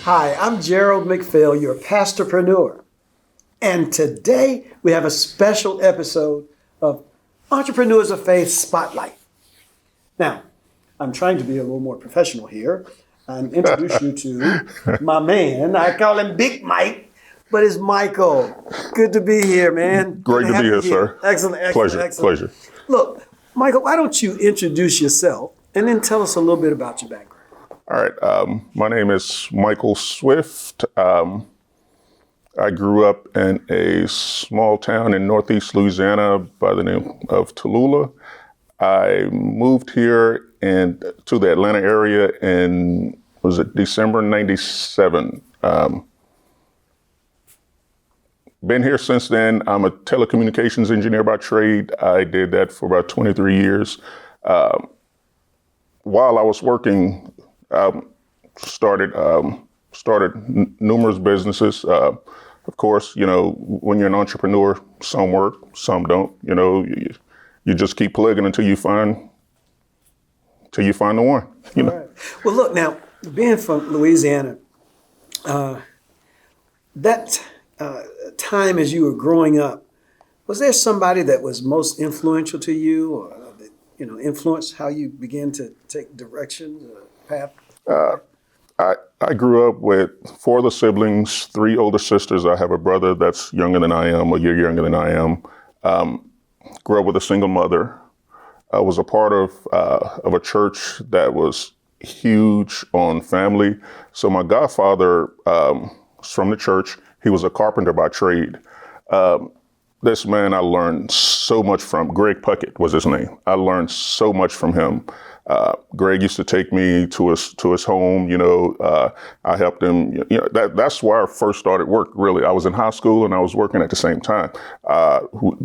Hi, I'm Gerald McPhail, your pastorpreneur. And today we have a special episode of Entrepreneurs of Faith Spotlight. Now, I'm trying to be a little more professional here and introduce you to my man. I call him Big Mike, but it's Michael. Good to be here, man. Great to be here, sir. Excellent. Pleasure. Look, Michael, why don't you introduce yourself and then tell us a little bit about your background. All right. My name is Michael Swift. I grew up in a small town in Northeast Louisiana by the name of Tallulah. I moved here to the Atlanta area in, December 97. Been here since then. I'm a telecommunications engineer by trade. I did that for about 23 years. While I was working, started numerous businesses. Of course, when you're an entrepreneur, some work, some don't. You just keep plugging until you find the one. Right. Well, look now, being from Louisiana, that time as you were growing up, was there somebody that was most influential to you, or that influenced how you began to take direction, path? I grew up with 4 other siblings, 3 older sisters. I have a brother that's younger than I am, a year younger than I am. Grew up with a single mother. I was a part of a church that was huge on family. So my godfather was from the church. He was a carpenter by trade. This man I learned so much from. Greg Puckett was his name. I learned so much from him. Greg used to take me to his home. I helped him. That's where I first started work. Really, I was in high school and I was working at the same time.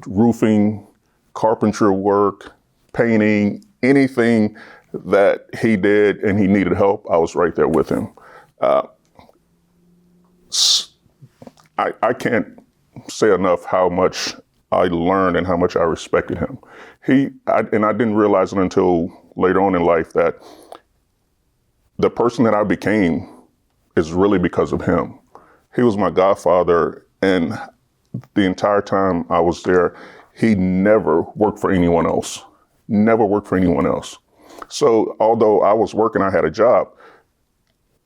Roofing, carpentry work, painting, anything that he did and he needed help, I was right there with him. I can't say enough how much I learned and how much I respected him. I didn't realize it until later on in life that the person that I became is really because of him. He was my godfather, and the entire time I was there, he never worked for anyone else. Never worked for anyone else. So although I was working, I had a job,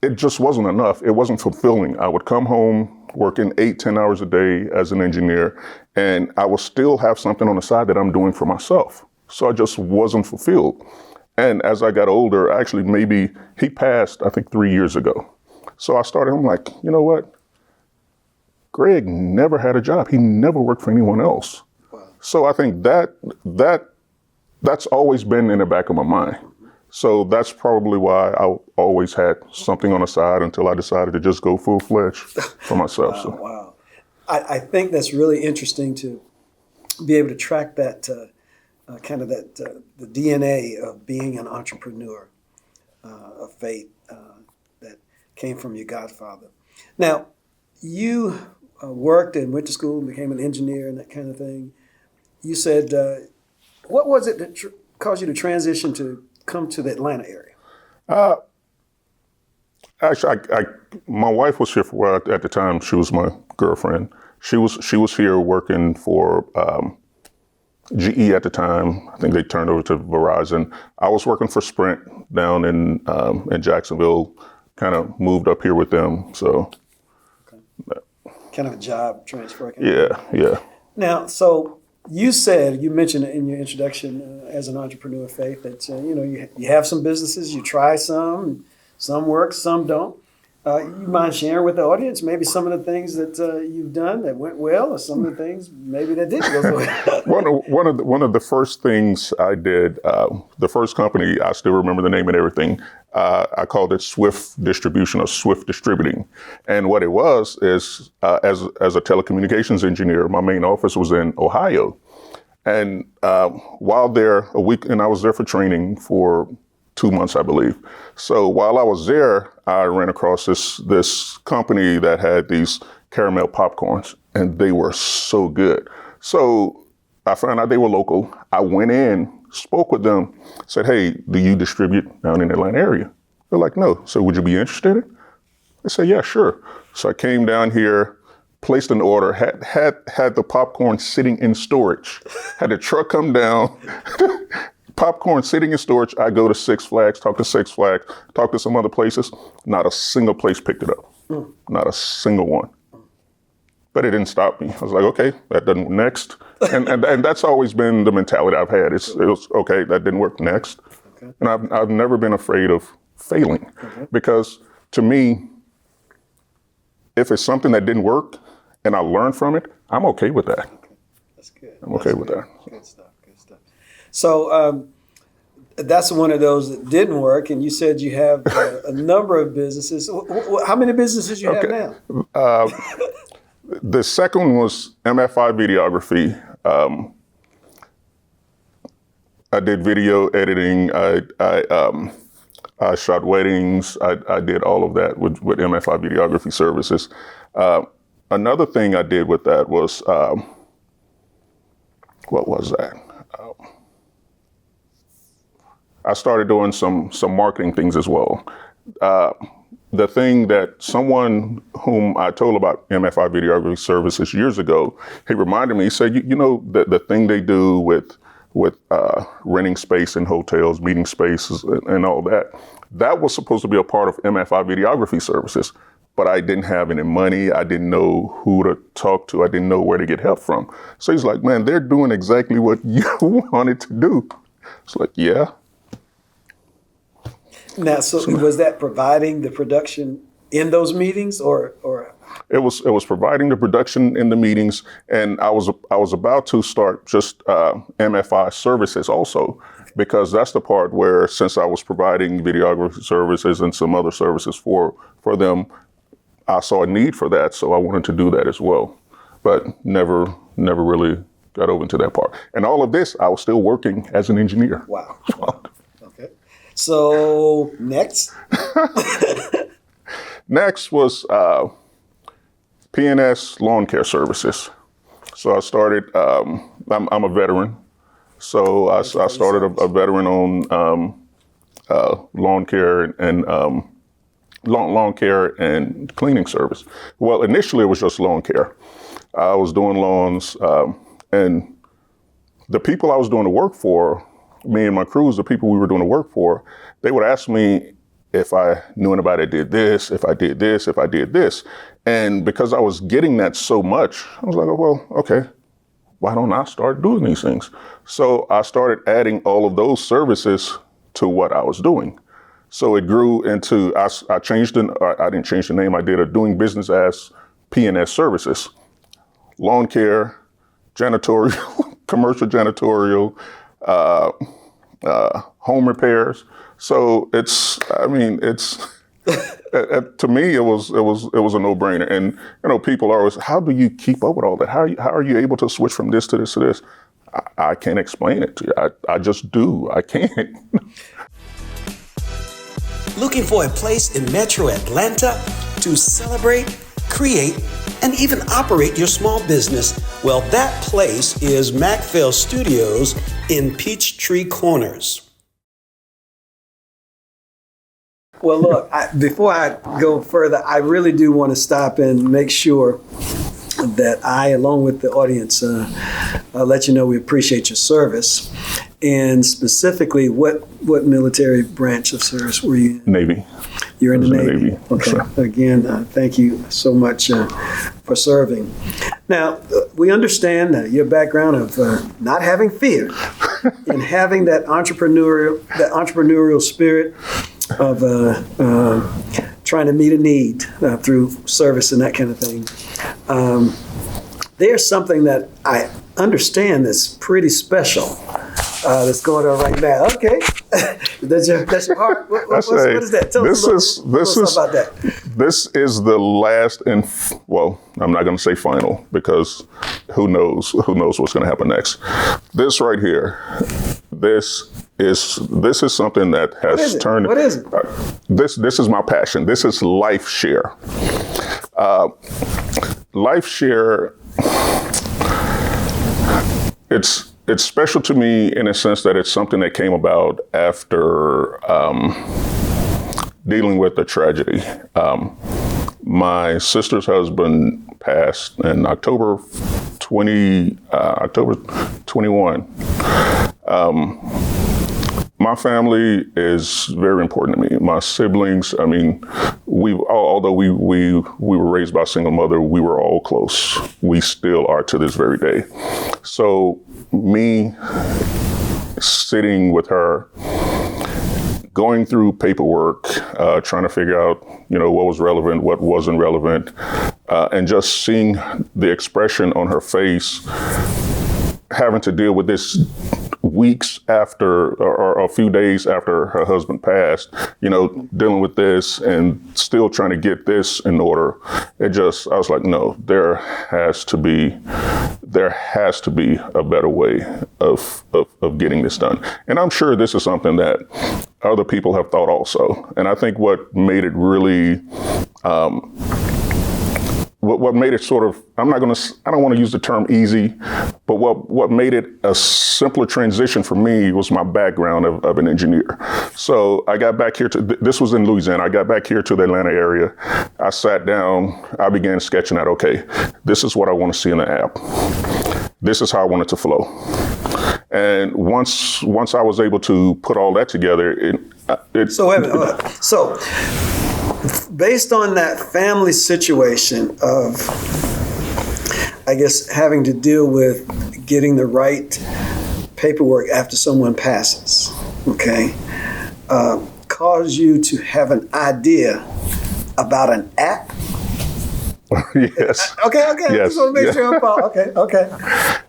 it just wasn't enough. It wasn't fulfilling. I would come home working 8-10 hours a day as an engineer, and I would still have something on the side that I'm doing for myself. So I just wasn't fulfilled. And as I got older, actually maybe he passed, I think 3 years ago. So I'm like, you know what? Greg never had a job. He never worked for anyone else. Wow. So I think that's always been in the back of my mind. So that's probably why I always had something on the side until I decided to just go full-fledged for myself. Wow. I think that's really interesting to be able to track that the DNA of being an entrepreneur of faith that came from your godfather. Now, you worked and went to school and became an engineer and that kind of thing. You said, what was it that caused you to transition to come to the Atlanta area? Actually, my wife was here at the time. She was my girlfriend. She was here working for GE at the time. I think they turned over to Verizon. I was working for Sprint down in Jacksonville. Kind of moved up here with them. So, okay. Kind of a job transfer. Yeah. Now, so you mentioned in your introduction as an entrepreneur of faith that you have some businesses, you try some work, some don't. You mind sharing with the audience maybe some of the things that you've done that went well, or some of the things maybe that didn't go so well? One of the first things I did, the first company, I still remember the name and everything. I called it Swift Distribution or Swift Distributing, and what it was is as a telecommunications engineer, my main office was in Ohio, and while there a week, and I was there for training for 2 months, I believe. So while I was there, I ran across this company that had these caramel popcorns, and they were so good. So I found out they were local. I went in, spoke with them, said, "Hey, do you distribute down in the Atlanta area?" They're like, "No." So would you be interested? I said, yeah, sure. So I came down here, placed an order, had the popcorn sitting in storage, had the truck come down, popcorn sitting in storage. I go to Six Flags, talk to some other places. Not a single place picked it up. Not a single one. But it didn't stop me. I was like, okay, that doesn't, next. And that's always been the mentality I've had. It was, okay, that didn't work, next. Okay. And I've never been afraid of failing. Okay. Because to me, if it's something that didn't work and I learned from it, I'm okay with that. Okay. That's good. I'm okay with that. Good stuff, good stuff. So that's one of those that didn't work, and you said you have a number of businesses. How many businesses you have now? The second one was MFI Videography. I did video editing. I shot weddings. I did all of that with MFI Videography Services. Another thing I did with that was, what was that? I started doing some marketing things as well. The thing that someone whom I told about MFI Videography Services years ago, he reminded me, he said, you know, the thing they do with renting space in hotels, meeting spaces and all that, that was supposed to be a part of MFI Videography Services. But I didn't have any money. I didn't know who to talk to. I didn't know where to get help from. So he's like, man, they're doing exactly what you wanted to do. It's like, yeah. Now, so was that providing the production in those meetings, or? It was providing the production in the meetings, and I was about to start just MFI services also, because that's the part where, since I was providing videography services and some other services for them, I saw a need for that, so I wanted to do that as well, but never really got over into that part. And all of this, I was still working as an engineer. Wow. Okay. So next? Next was P&S Lawn Care Services. So I started, I'm a veteran, so I started a veteran-owned lawn care and lawn care and cleaning service. Well, initially it was just lawn care. I was doing lawns, and the people I was doing the work for, me and my crews, the people we were doing the work for, they would ask me if I knew anybody that did this, if I did this, if I did this. And because I was getting that so much, I was like, oh, well, okay, why don't I start doing these things? So I started adding all of those services to what I was doing. So it grew into, I didn't change the name, I did a doing business as P&S Services. Lawn care, janitorial, commercial janitorial, home repairs. So to me, it was a no-brainer. And, you know, people are always, how do you keep up with all that? How are you able to switch from this to this to this? I can't explain it to you. I just do. I can't. Looking for a place in Metro Atlanta to celebrate, create, and even operate your small business? Well, that place is Macphail Studios in Peachtree Corners. Well, look, before I go further, I really do want to stop and make sure that I, along with the audience, let you know we appreciate your service. And specifically, what military branch of service were you in? Navy. You're in the Navy. Okay. Sure. Again, thank you so much for serving. Now, we understand your background of not having fear and having that entrepreneurial spirit of trying to meet a need through service and that kind of thing. There's something that I understand that's pretty special that's going on right now. Okay, that's your heart. What is that? Tell us a little about that. This is the last and I'm not going to say final, because who knows what's going to happen next. This right here, this is something that has turned. What is it? This is my passion. This is Lyfe Share. Lyfe Share. It's special to me in a sense that it's something that came about after dealing with a tragedy. My sister's husband passed in October 21. My family is very important to me. My siblings, I mean, although we were raised by a single mother, we were all close. We still are to this very day. So me sitting with her, going through paperwork, trying to figure out, what was relevant, what wasn't relevant, and just seeing the expression on her face, having to deal with this weeks after or a few days after her husband passed, dealing with this and still trying to get this in order. I was like, no, there has to be a better way of getting this done. And I'm sure this is something that other people have thought also. And I think what made it really, what made it sort of, I don't want to use the term easy, but what made it a simpler transition for me was my background of an engineer. So I got back here this was in Louisiana. I got back here to the Atlanta area. I sat down, I began sketching out, okay, this is what I want to see in the app. This is how I want it to flow. And once I was able to put all that together, So wait a minute. So based on that family situation of, I guess, having to deal with getting the right paperwork after someone passes, okay, caused you to have an idea about an app? Yes. Okay. Yes. Just want to make sure I'm following. Okay.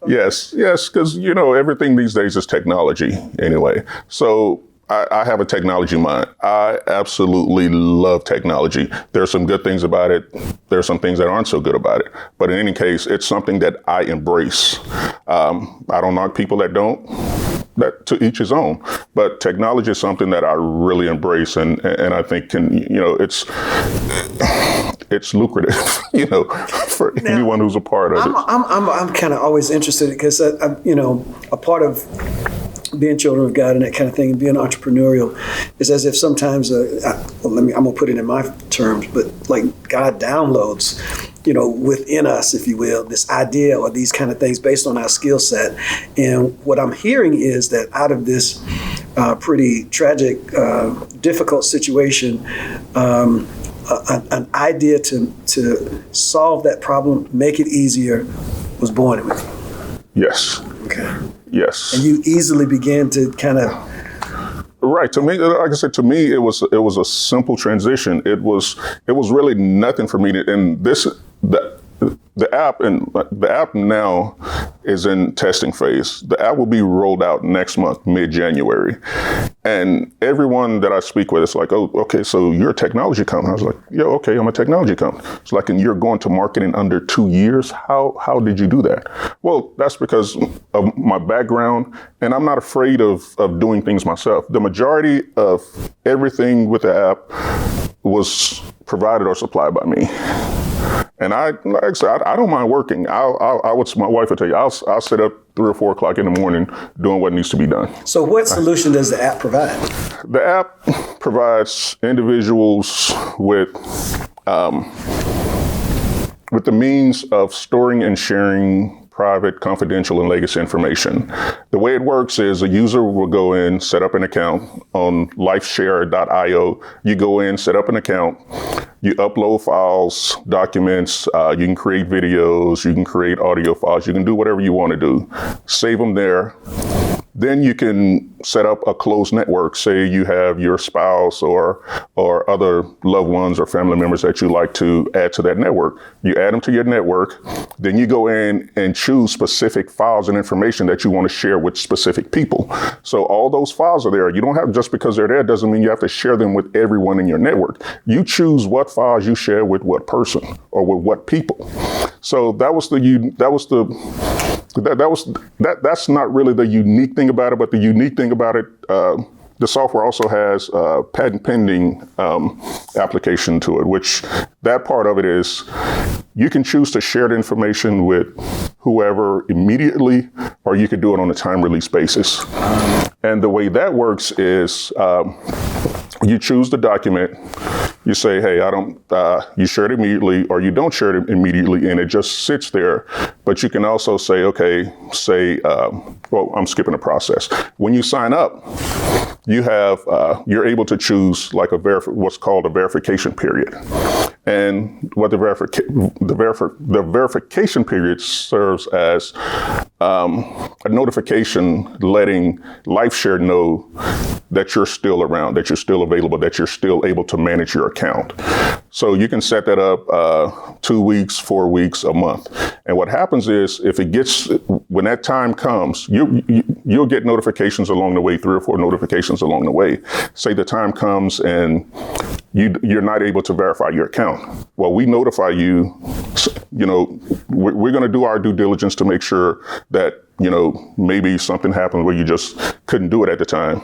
Yes, because, everything these days is technology anyway. So I have a technology mind. I absolutely love technology. There's some good things about it. There's some things that aren't so good about it. But in any case, it's something that I embrace. I don't knock people that don't. That to each his own. But technology is something that I really embrace, and I think it's lucrative, for anyone who's a part of it. I'm kind of always interested because a part of being children of God and that kind of thing, and being entrepreneurial, is as if sometimes, I'm gonna put it in my terms, but like God downloads, within us, if you will, this idea or these kind of things based on our skill set. And what I'm hearing is that out of this pretty tragic, difficult situation, an idea to solve that problem, make it easier, was born with you. Yes. Okay. Yes. And you easily began to kind of. Right. To me, like I said, it was a simple transition. It was really nothing for me to, and the app now is in testing phase. The app will be rolled out next month, mid-January. And everyone that I speak with is like, oh, okay, so you're a technology company. I was like, yeah, okay, I'm a technology company. It's like, and you're going to market in under 2 years? How did you do that? Well, that's because of my background, and I'm not afraid of doing things myself. The majority of everything with the app was provided or supplied by me. And like I said, I don't mind working. My wife will tell you, I'll sit up 3 or 4 o'clock in the morning doing what needs to be done. So what solution does the app provide? The app provides individuals with the means of storing and sharing private, confidential, and legacy information. The way it works is a user will go in, set up an account on lyfeshare.io. You go in, set up an account, you upload files, documents, you can create videos, you can create audio files, you can do whatever you want to do. Save them there. Then you can set up a closed network. Say you have your spouse or other loved ones or family members that you like to add to that network. You add them to your network. Then you go in and choose specific files and information that you want to share with specific people. So all those files are there. You don't have, just because they're there doesn't mean you have to share them with everyone in your network. You choose what files you share with what person or with what people. So that's not really the unique thing about it, but the unique thing about it, the software also has a patent pending application to it, which that part of it is you can choose to share the information with whoever immediately, or you could do it on a time release basis. And the way that works is you choose the document, you say, hey, I don't, you share it immediately, or you don't share it immediately, and it just sits there. But you can also say, okay, well, I'm skipping a process. When you sign up, you have, you're able to choose like what's called a verification period. And what the verification period serves as a notification letting Lyfe Share know that you're still around, that you're still available, that you're still able to manage your account. So you can set that up 2 weeks, 4 weeks, a month. And what happens is when that time comes, you'll get notifications along the way, 3 or 4 notifications along the way. Say the time comes and you're not able to verify your account. Well, we notify you, we're going to do our due diligence to make sure that, maybe something happened where you just couldn't do it at the time.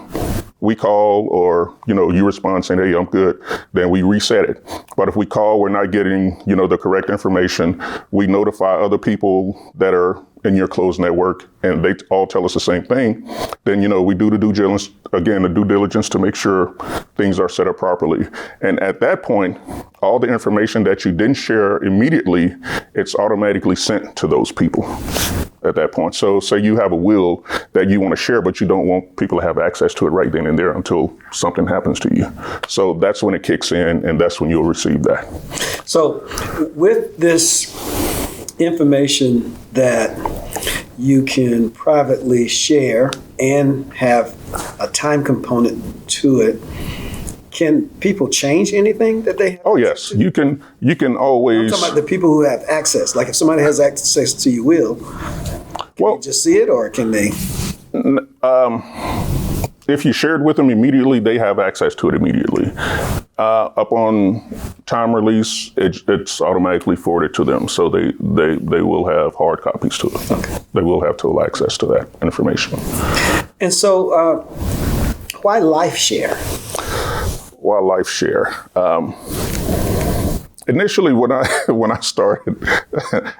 We call, or, you respond saying, hey, I'm good. Then we reset it. But if we call, we're not getting, the correct information. We notify other people that are in your closed network, and they all tell us the same thing. Then, we do the due diligence to make sure things are set up properly. And at that point, all the information that you didn't share immediately, it's automatically sent to those people at that point. So say you have a will that you want to share, but you don't want people to have access to it right then and there until something happens to you. So that's when it kicks in, and that's when you'll receive that. So with this information that you can privately share and have a time component to it, can people change anything that they have? Oh, yes. You can always. I'm talking about the people who have access. Like if somebody has access to your will, can they just see it, or can they? If you shared with them immediately, they have access to it immediately. Upon time release, it's automatically forwarded to them. So they will have hard copies to it. Okay. They will have total access to that information. And so why Lyfe Share? Why Lyfe Share? Initially, when I started,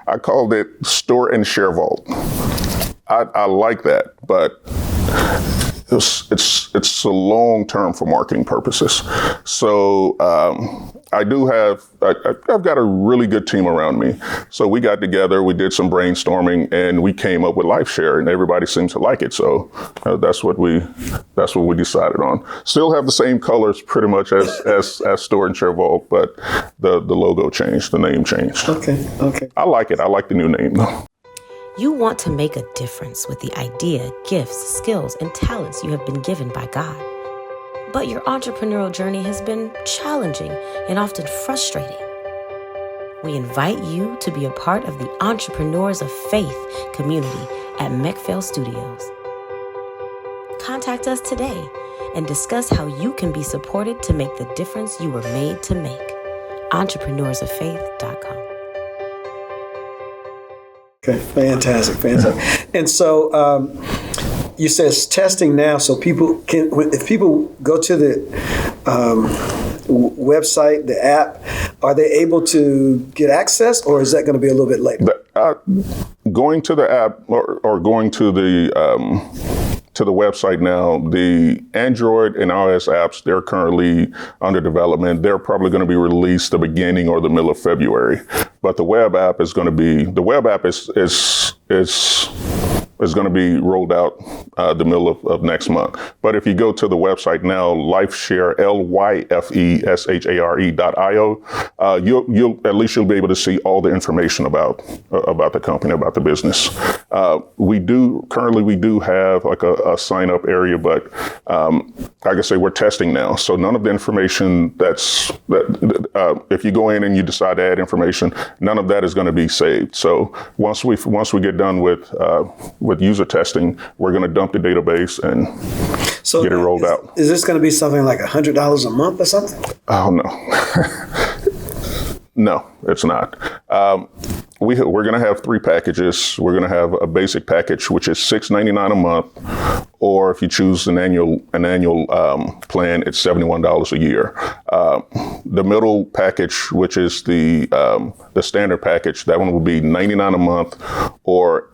I called it Store and Share Vault. I like that, but it's a long term for marketing purposes. So I've got a really good team around me. So we got together, we did some brainstorming, and we came up with Lyfe Share, and everybody seems to like it. So that's what we decided on. Still have the same colors pretty much as Store and Share Vault, but the logo changed, the name changed. Okay. I like it. I like the new name though. You want to make a difference with the idea, gifts, skills, and talents you have been given by God. But your entrepreneurial journey has been challenging and often frustrating. We invite you to be a part of the Entrepreneurs of Faith community at Macphail Studios. Contact us today and discuss how you can be supported to make the difference you were made to make. EntrepreneursOfFaith.com. Okay, fantastic. And so you said it's testing now, so if people go to the website, the app, are they able to get access, or is that going to be a little bit later? Going to the app or going to the website now, the Android and iOS apps, they're currently under development. They're probably going to be released the beginning or the middle of February. But the web app is going to be, is going to be rolled out the middle of next month. But if you go to the website now, Lyfe Share, LYFESHARE.io, you'll be able to see all the information about the company, about the business. We do have like a sign up area, but like I say, we're testing now. So none of the information if you go in and you decide to add information, none of that is going to be saved. So once we get done with user testing, we're going to dump the database and get it rolled out. Is this going to be something like $100 a month or something? Oh, no. No, it's not. We're going to have 3 packages. We're going to have a basic package, which is $6.99 a month, or if you choose an annual plan, it's $71 a year. The middle package, which is the standard package, that one will be $99 a month, or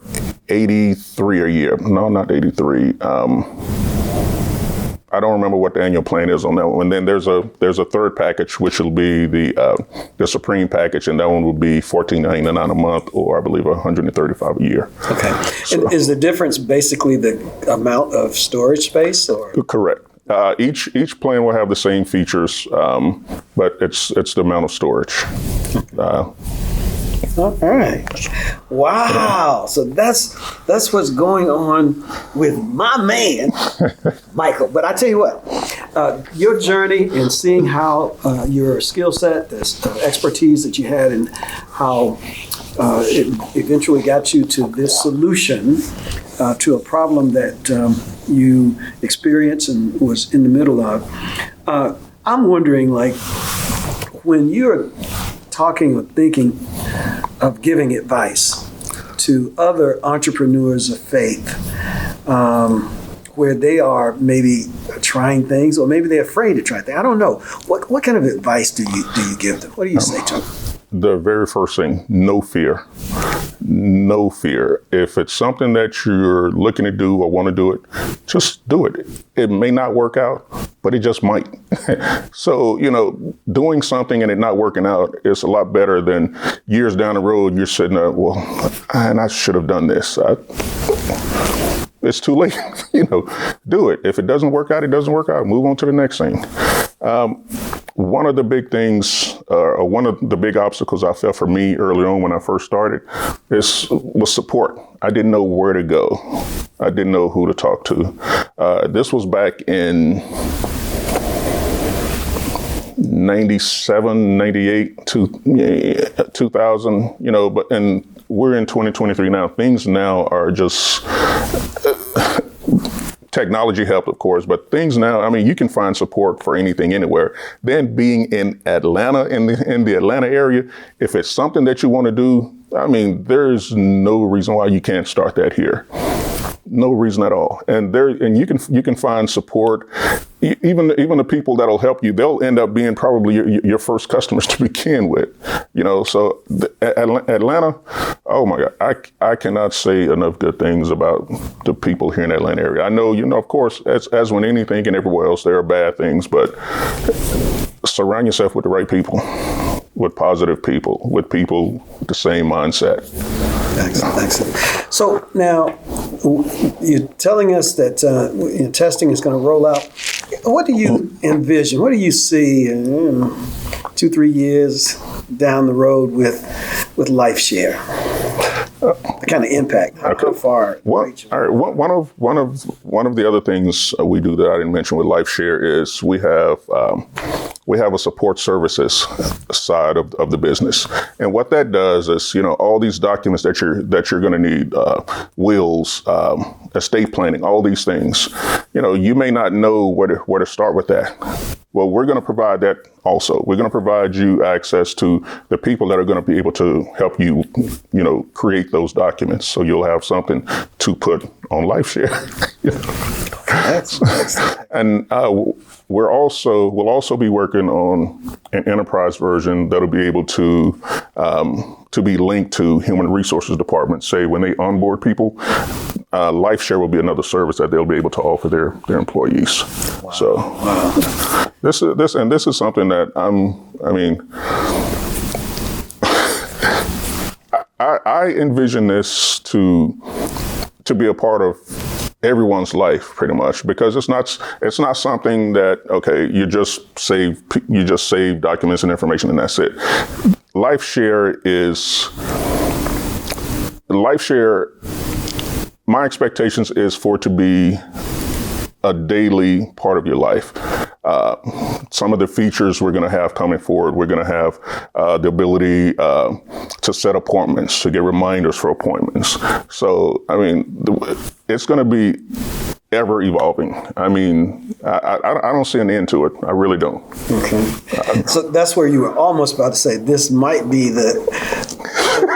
$83 a year. No, not $83. I don't remember what the annual plan is on that one. And then there's a third package, which will be the Supreme package, and that one will be $14.99 a month, or I believe $135 a year. Okay. So, and is the difference basically the amount of storage space, or? Correct. Each plan will have the same features, but it's the amount of storage. All right. Wow. So that's what's going on with my man, Michael. But I tell you what, your journey in seeing how your skill set, this expertise that you had, and how it eventually got you to this solution to a problem that you experienced and was in the middle of. I'm wondering, like, when you're talking or thinking of giving advice to other entrepreneurs of faith, where they are maybe trying things, or maybe they're afraid to try things. I don't know. What kind of advice do you give them? What do you say to them? The very first thing, no fear. No fear. If it's something that you're looking to do or want to do it, just do it. It may not work out, but it just might. So, doing something and it not working out is a lot better than years down the road, you're sitting there, well, and I should have done this. It's too late. Do it. If it doesn't work out, it doesn't work out. Move on to the next thing. One of the big things, or one of the big obstacles I felt for me early on when I first started was support. I didn't know where to go. I didn't know who to talk to. This was back in 97, 98, 2000, and we're in 2023 now. Things now are just... Technology helped, of course, but things now, you can find support for anything anywhere. Then being in Atlanta, in the Atlanta area, if it's something that you want to do, there's no reason why you can't start that here. No reason at all. And you can find support. Even the people that'll help you, they'll end up being probably your first customers to begin with. So Atlanta, oh my God, I cannot say enough good things about the people here in the Atlanta area. I know, of course, as with anything and everywhere else, there are bad things, but surround yourself with the right people, with positive people, with people with the same mindset. Excellent. So now you're telling us that testing is going to roll out. What do you envision? What do you see in 2-3 years down the road with Lyfe Share? The kind of impact. How far? Well, all right. One of the other things we do that I didn't mention with Lyfe Share is we have a support services side of the business, and what that does is, all these documents that you're going to need, wills, estate planning, all these things. You may not know where to start with that. Well, we're going to provide that also. We're going to provide you access to the people that are going to be able to help you, create those documents. So you'll have something to put on Lyfe Share. And we'll also be working on an enterprise version that'll be able to be linked to human resources departments. Say when they onboard people, Lyfe Share will be another service that they'll be able to offer their employees. Wow. So this is something that I envision this to be a part of everyone's life, pretty much, because it's not something that, okay, you just save documents and information and that's it. Lyfe Share, my expectations is for it to be a daily part of your life. Some of the features we're going to have coming forward, we're going to have the ability to set appointments, to get reminders for appointments. So, it's going to be ever evolving. I don't see an end to it. I really don't. Okay. So that's where you were almost about to say, this might be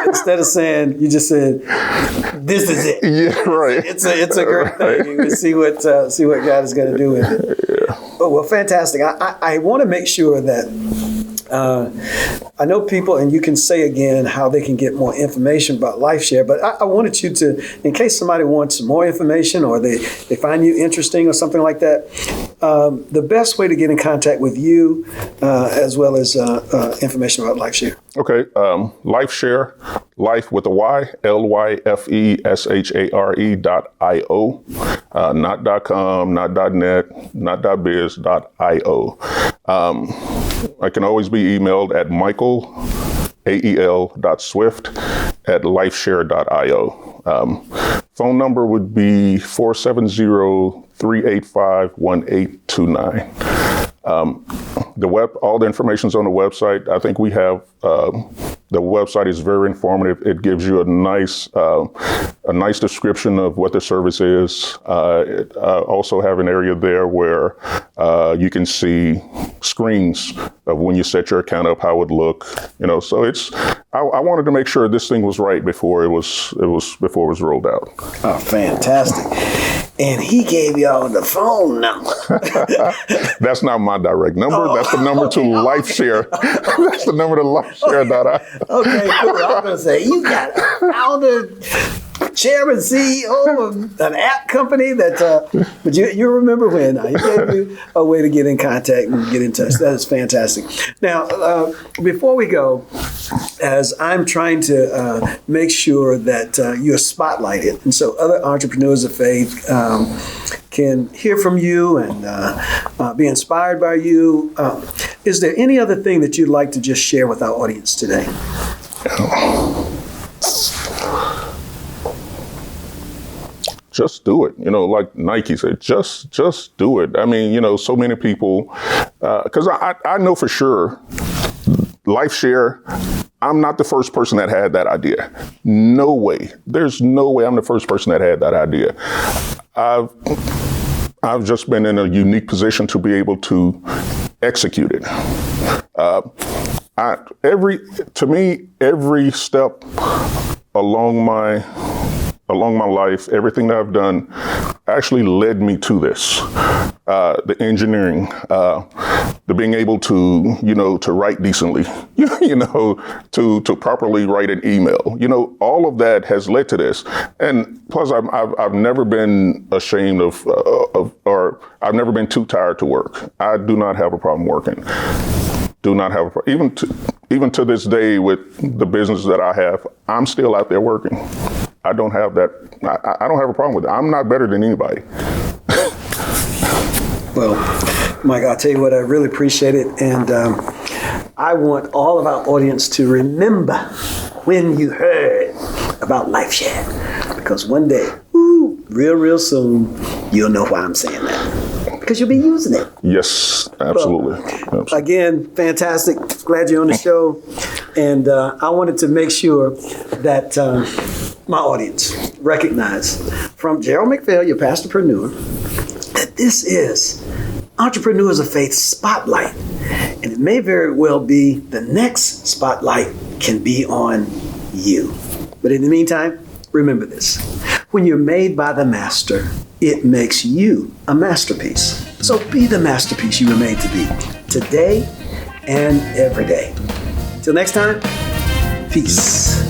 instead of saying, you just said, this is it. Yeah, right. It's a great thing. You can see what God is going to do with it. Yeah. Oh, well, fantastic. I want to make sure that I know people, and you can say again how they can get more information about Lyfe Share, but I wanted you to, in case somebody wants more information or they find you interesting or something like that, the best way to get in contact with you, as well as information about Lyfe Share. Okay, Lyfe Share, Life with a Y, LYFESHARE.io, not .com, not .net, not .biz, .io. I can always be emailed at michael.swift@lifeshare.io. Phone number would be 470-385-1829. All the information's on the website. I think we have, the website is very informative. It gives you a nice description of what the service is. It also have an area there where you can see screens of when you set your account up, how it would look. So I wanted to make sure this thing was right before it was rolled out. Oh, fantastic. And he gave y'all the phone number. That's not my direct number. That's the number to Lyfe Share. That's the number to LifeShare.io. Okay, cool. I was going to say, you got a founder, chairman, CEO of an app company but you remember when. He gave you a way to get in contact and get in touch. That is fantastic. Now, before we go, as I'm trying to make sure that you're spotlighted, and so other entrepreneurs of faith can hear from you and be inspired by you, is there any other thing that you'd like to just share with our audience today? Just do it. Like Nike said, just do it. I mean, so many people, because I know for sure, Lyfe Share, I'm not the first person that had that idea. No way. There's no way I'm the first person that had that idea. I've just been in a unique position to be able to execute it. Every step along my life, everything that I've done actually led me to this. The engineering, the being able to, to write decently, to properly write an email, all of that has led to this. And plus I've never been ashamed or I've never been too tired to work. I do not have a problem working. Do not have a problem. Even to this day with the business that I have, I'm still out there working. I don't have that. I don't have a problem with it. I'm not better than anybody. Well, Mike, I'll tell you what, I really appreciate it. And I want all of our audience to remember when you heard about Lyfe Share. Because one day, real soon, you'll know why I'm saying that. Because you'll be using it. Yes, absolutely. Well, again, fantastic. Glad you're on the show. And I wanted to make sure that my audience recognize from Gerald McPhail, your pastorpreneur, that this is Entrepreneurs of Faith Spotlight. And it may very well be the next spotlight can be on you. But in the meantime, remember this. When you're made by the master, it makes you a masterpiece. So be the masterpiece you were made to be today and every day. Till next time, peace.